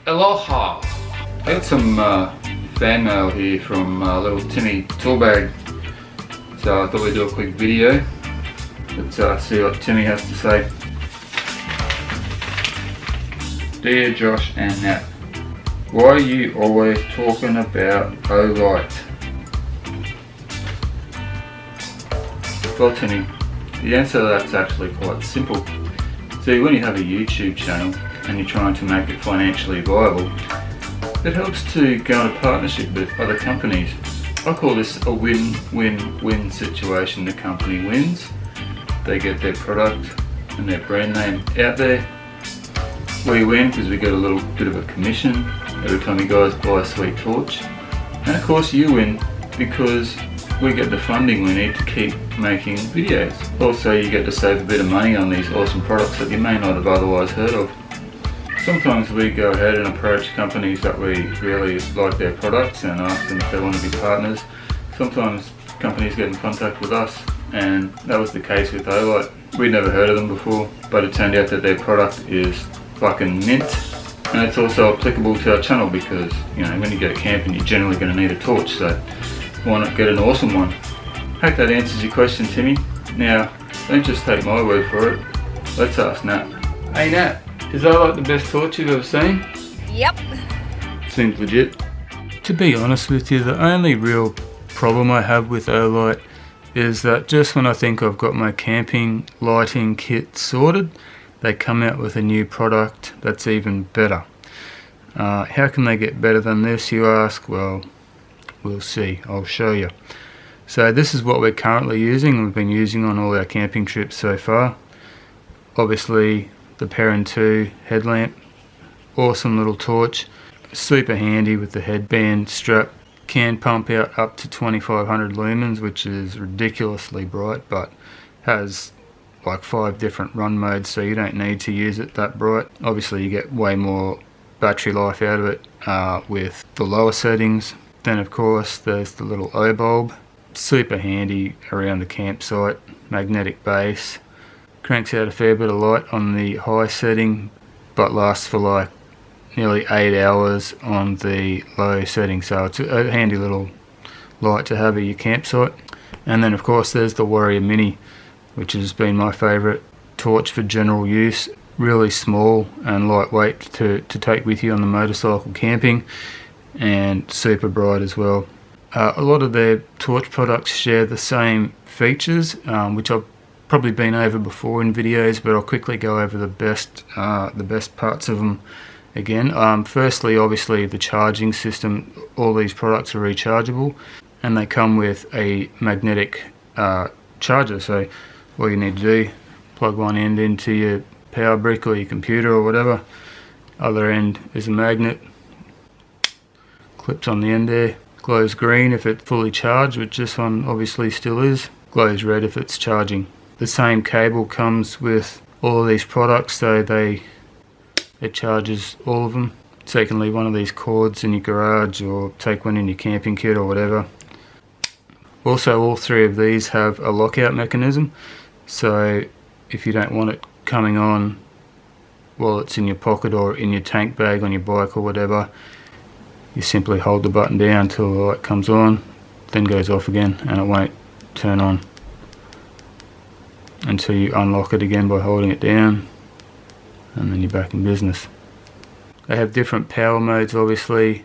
Aloha! I got some fan mail here from little Timmy Toolbag, so I thought we'd do a quick video. Let's see what Timmy has to say. Dear Josh and Nat, why are you always talking about Olight? Well Timmy, the answer to that's actually quite simple. See, when you have a YouTube channel and you're trying to make it financially viable, it helps to go into partnership with other companies. I call this a win-win-win situation. The company wins, they get their product and their brand name out there. We win because we get a little bit of a commission every time you guys buy a sweet torch. And of course you win because we get the funding we need to keep making videos. Also you get to save a bit of money on these awesome products that you may not have otherwise heard of. Sometimes we go ahead and approach companies that we really like their products and ask them if they want to be partners. Sometimes companies get in contact with us, and that was the case with Olight. We'd never heard of them before, but it turned out that their product is fucking mint. And it's also applicable to our channel because, you know, when you go camping you're generally going to need a torch, so why not get an awesome one? Hope that answers your question, Timmy. Now, don't just take my word for it. Let's ask Nat. Hey Nat, is Olight the best torch you've ever seen? Yep. Seems legit. To be honest with you, the only real problem I have with Olight is that just when I think I've got my camping lighting kit sorted, they come out with a new product that's even better. How can they get better than this, you ask? Well, we'll see. I'll show you. So this is what we're currently using, and we've been using on all our camping trips so far. Obviously the Baton 2 headlamp, awesome little torch, super handy with the headband strap, can pump out up to 2500 lumens, which is ridiculously bright, but has like 5 different run modes, so you don't need to use it that bright. Obviously you get way more battery life out of it with the lower settings. Then of course there's the little O bulb, super handy around the campsite, magnetic base, cranks out a fair bit of light on the high setting, but lasts for like nearly 8 hours on the low setting, so it's a handy little light to have at your campsite. And then of course there's the Warrior Mini, which has been my favourite torch for general use. Really small and lightweight to take with you on the motorcycle camping, and super bright as well. A lot of their torch products share the same features, which I've probably been over before in videos, but I'll quickly go over the best parts of them again. Firstly, obviously the charging system. All these products are rechargeable, and they come with a magnetic charger, so all you need to do, plug one end into your power brick or your computer or whatever, other end is a magnet, clips on the end there, glows green if it's fully charged, which this one obviously still is, glows red if it's charging. The same cable comes with all of these products, so it charges all of them, so you can leave one of these cords in your garage or take one in your camping kit or whatever. Also, all 3 of these have a lockout mechanism, so if you don't want it coming on while it's in your pocket or in your tank bag on your bike or whatever, you simply hold the button down till the light comes on, then goes off again, and it won't turn on until you unlock it again by holding it down, and then you're back in business. They have different power modes, obviously.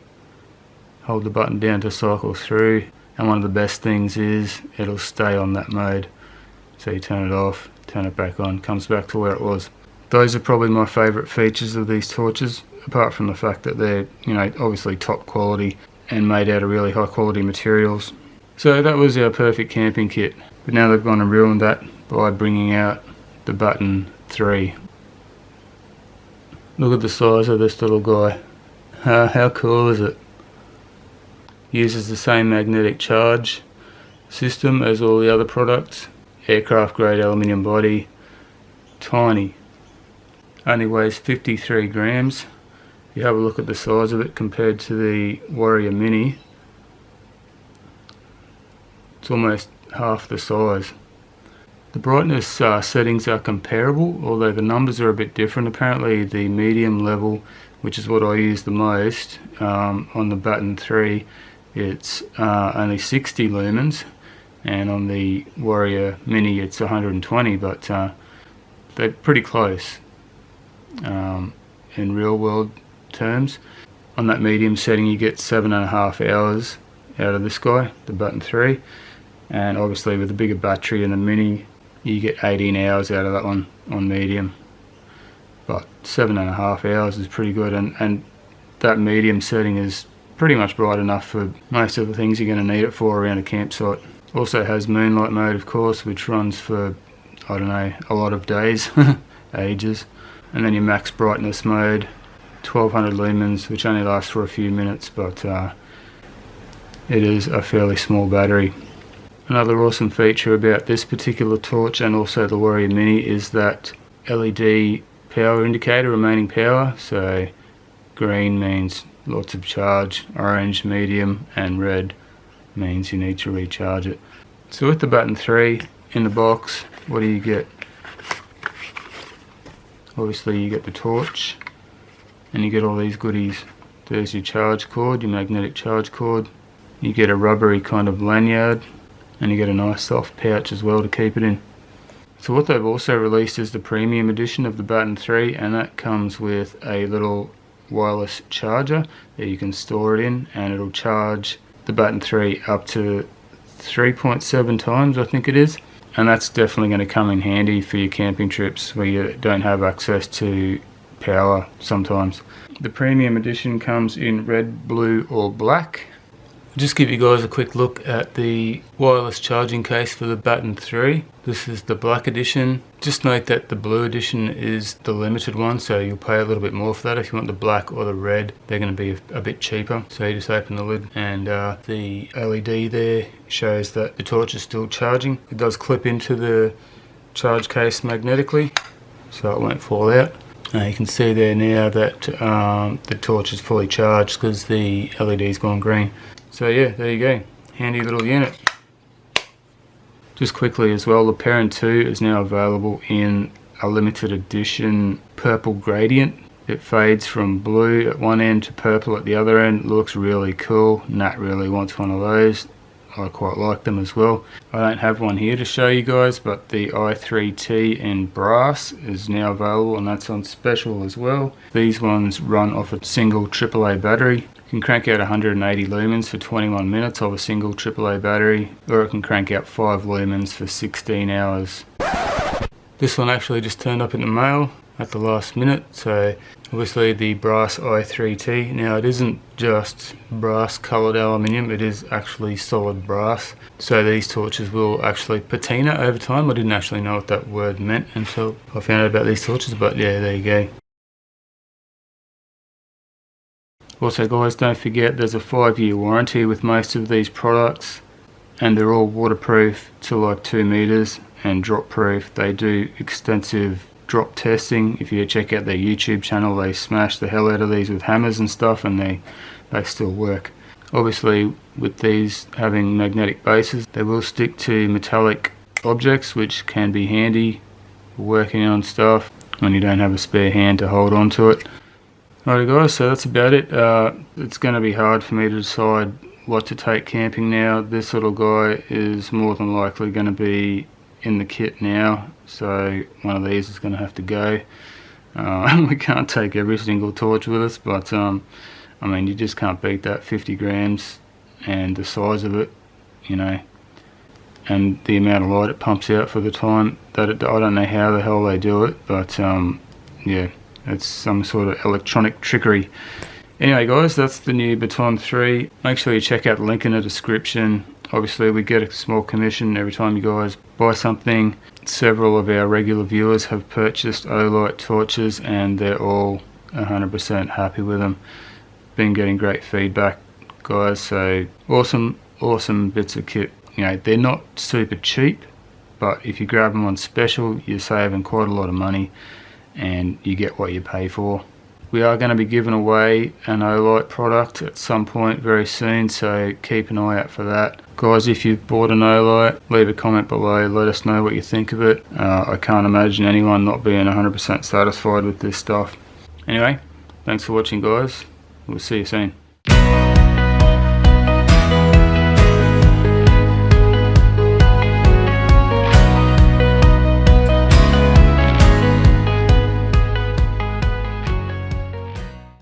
Hold the button down to cycle through, and one of the best things is it'll stay on that mode. So you turn it off, turn it back on, comes back to where it was. Those are probably my favourite features of these torches, apart from the fact that they're, you know, obviously top quality and made out of really high quality materials. So that was our perfect camping kit, but now they've gone and ruined that by bringing out the Baton 3. Look at the size of this little guy. How cool is it? Uses the same magnetic charge system as all the other products. Aircraft grade aluminium body, tiny, only weighs 53 grams. You have a look at the size of it compared to the Warrior Mini, it's almost half the size. The brightness settings are comparable, although the numbers are a bit different. Apparently the medium level which is what I use the most. On the Baton 3 it's only 60 lumens, and on the Warrior Mini it's 120, but they're pretty close in real world terms. On that medium setting you get 7.5 hours out of this guy, the Baton 3, and obviously with the bigger battery and the Mini you get 18 hours out of that one on medium, but 7.5 hours is pretty good, and that medium setting is pretty much bright enough for most of the things you're going to need it for around a campsite. Also has moonlight mode, of course, which runs for, I don't know, a lot of days, ages. And then your max brightness mode, 1200 lumens, which only lasts for a few minutes, but it is a fairly small battery. Another awesome feature about this particular torch and also the Warrior Mini is that LED power indicator, remaining power. So green means lots of charge, orange medium, and red means you need to recharge it. So with the Baton 3 in the box, what do you get? Obviously you get the torch, and you get all these goodies. There's your charge cord, your magnetic charge cord. You get a rubbery kind of lanyard, and you get a nice soft pouch as well to keep it in. So what they've also released is the premium edition of the Baton 3, and that comes with a little wireless charger that you can store it in, and it'll charge the Baton 3 up to 3.7 times, I think it is. And that's definitely going to come in handy for your camping trips where you don't have access to power sometimes. The premium edition comes in red, blue or black. I'll just give you guys a quick look at the wireless charging case for the Baton 3. This is the black edition. Just note that the blue edition is the limited one, so you'll pay a little bit more for that. If you want the black or the red, they're going to be a bit cheaper. So you just open the lid, and the LED there shows that the torch is still charging. It does clip into the charge case magnetically, so it won't fall out. You can see there now that the torch is fully charged because the LED's gone green. So yeah, there you go, handy little unit. Just quickly as well, the Baton 2 is now available in a limited edition purple gradient. It fades from blue at one end to purple at the other end. Looks really cool. Nat really wants one of those. I quite like them as well. I don't have one here to show you guys, but the i3T in brass is now available, and that's on special as well. These ones run off a single AAA battery. You can crank out 180 lumens for 21 minutes of a single AAA battery, or it can crank out 5 lumens for 16 hours. This one actually just turned up in the mail at the last minute, so obviously the brass i3T. Now it isn't just brass coloured aluminium, it is actually solid brass. So these torches will actually patina over time. I didn't actually know what that word meant until I found out about these torches, but yeah, there you go. Also guys, don't forget there's a 5-year warranty with most of these products, and they're all waterproof to like 2 meters and drop proof. They do extensive drop testing. If you check out their YouTube channel, they smash the hell out of these with hammers and stuff, and they still work. Obviously with these having magnetic bases, they will stick to metallic objects, which can be handy for working on stuff when you don't have a spare hand to hold on to it. Alright guys, so that's about it. It's going to be hard for me to decide what to take camping now. This little guy is more than likely going to be in the kit now, so one of these is going to have to go. We can't take every single torch with us, but I mean, you just can't beat that 50 grams and the size of it, you know, and the amount of light it pumps out for the time that it, I don't know how the hell they do it, but yeah, it's some sort of electronic trickery. Anyway guys, that's the new Baton 3. Make sure you check out the link in the description. Obviously we get a small commission every time you guys buy something. Several of our regular viewers have purchased Olight torches and they're all 100% happy with them. Been getting great feedback guys, so awesome bits of kit. You know, they're not super cheap, but if you grab them on special, you're saving quite a lot of money and you get what you pay for. We are going to be giving away an Olight product at some point very soon, so keep an eye out for that. Guys, if you've bought an Olight, leave a comment below, let us know what you think of it. I can't imagine anyone not being 100% satisfied with this stuff. Anyway, Thanks for watching, guys. We'll see you soon.